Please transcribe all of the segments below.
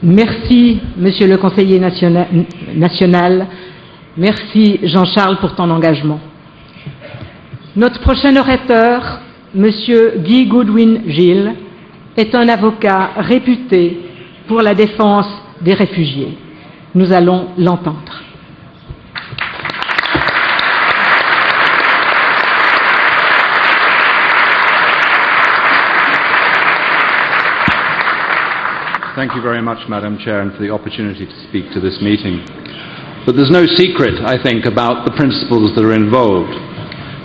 Merci, Monsieur le conseiller national. Merci, Jean-Charles, pour ton engagement. Notre prochain orateur, Monsieur Guy Goodwin-Gilles, est un avocat réputé pour la défense des réfugiés. Nous allons l'entendre. Thank you very much, Madam Chair, and for the opportunity to speak to this meeting. But there's no secret, I think, about the principles that are involved.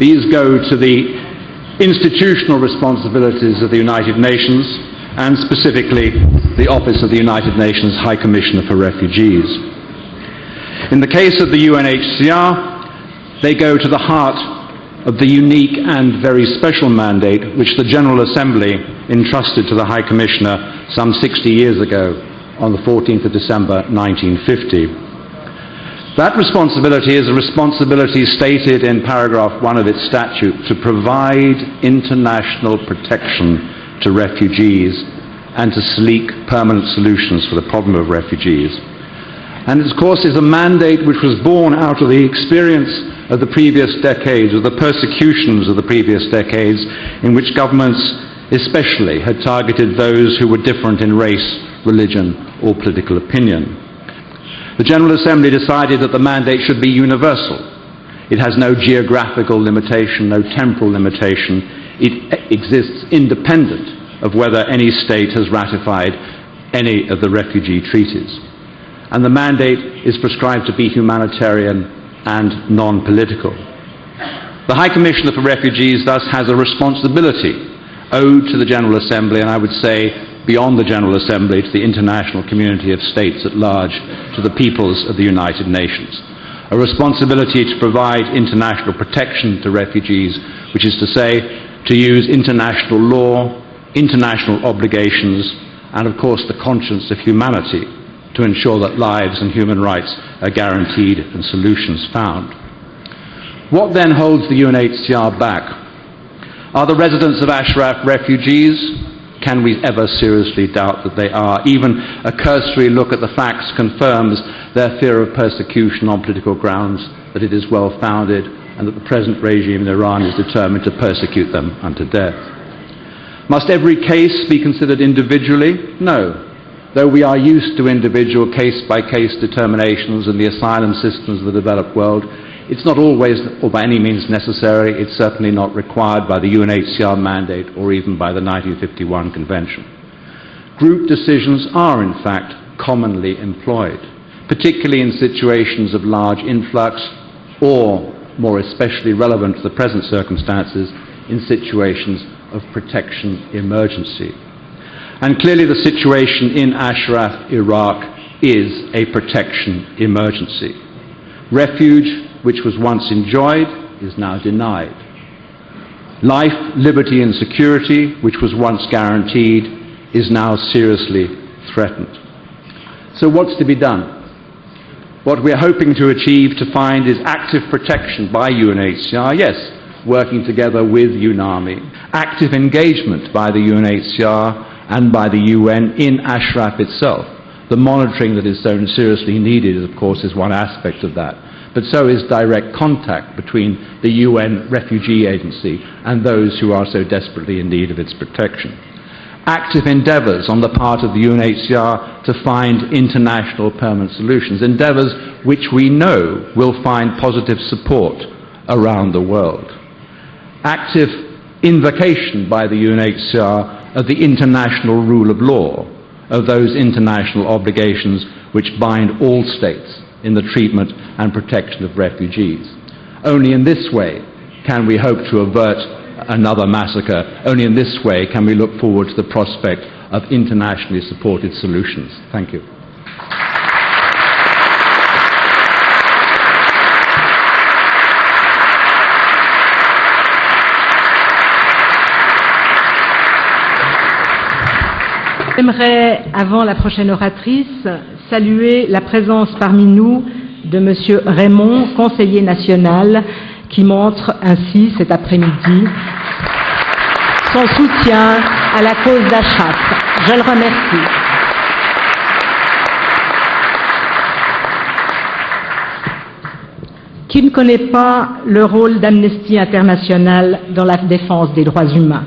These go to the institutional responsibilities of the United Nations, and specifically the Office of the United Nations High Commissioner for Refugees. In the case of the UNHCR, they go to the heart of the unique and very special mandate which the General Assembly entrusted to the High Commissioner some 60 years ago on the 14th of December 1950. That responsibility is a responsibility stated in paragraph 1 of its statute to provide international protection to refugees and to seek permanent solutions for the problem of refugees. And it, of course, is a mandate which was born out of the experience of the previous decades, of the persecutions of the previous decades, in which governments especially had targeted those who were different in race, religion, or political opinion. The General Assembly decided that the mandate should be universal. It has no geographical limitation, no temporal limitation. It exists independent of whether any state has ratified any of the refugee treaties. And the mandate is prescribed to be humanitarian and non-political. The High Commissioner for Refugees thus has a responsibility owed to the General Assembly, and I would say beyond the General Assembly, to the international community of states at large, to the peoples of the United Nations. A responsibility to provide international protection to refugees, which is to say, to use international law, international obligations, and of course the conscience of humanity to ensure that lives and human rights are guaranteed and solutions found. What then holds the UNHCR back? Are the residents of Ashraf refugees? Can we ever seriously doubt that they are? Even a cursory look at the facts confirms their fear of persecution on political grounds, that it is well founded, and that the present regime in Iran is determined to persecute them unto death. Must every case be considered individually? No. Though we are used to individual case-by-case determinations in the asylum systems of the developed world, it's not always or by any means necessary. It's certainly not required by the UNHCR mandate or even by the 1951 Convention. Group decisions are, in fact, commonly employed, particularly in situations of large influx or, more especially relevant to the present circumstances, in situations of protection emergency. And clearly the situation in Ashraf, Iraq, is a protection emergency. Refuge, which was once enjoyed, is now denied. Life, liberty and security, which was once guaranteed, is now seriously threatened. So what's to be done? What we're hoping to achieve, to find, is active protection by UNHCR, yes, working together with UNAMI, active engagement by the UNHCR and by the UN in Ashraf itself. The monitoring that is so seriously needed, of course, is one aspect of that. But so is direct contact between the UN Refugee Agency and those who are so desperately in need of its protection. Active endeavours on the part of the UNHCR to find international permanent solutions, endeavours which we know will find positive support around the world. Active invocation by the UNHCR of the international rule of law, of those international obligations which bind all states in the treatment and protection of refugees. Only in this way can we hope to avert another massacre. Only in this way can we look forward to the prospect of internationally supported solutions. Thank you. J'aimerais, avant la prochaine oratrice, saluer la présence parmi nous de M. Raymond, conseiller national, qui montre ainsi cet après-midi son soutien à la cause d'Ashraf. Je le remercie. qui ne connaît pas le rôle d'Amnesty International dans la défense des droits humains.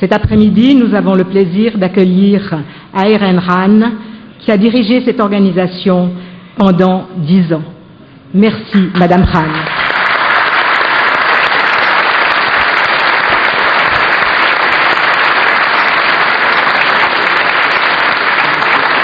Cet après-midi, nous avons le plaisir d'accueillir Ayren Han, qui a dirigé cette organisation pendant 10 ans. Merci, Madame Han.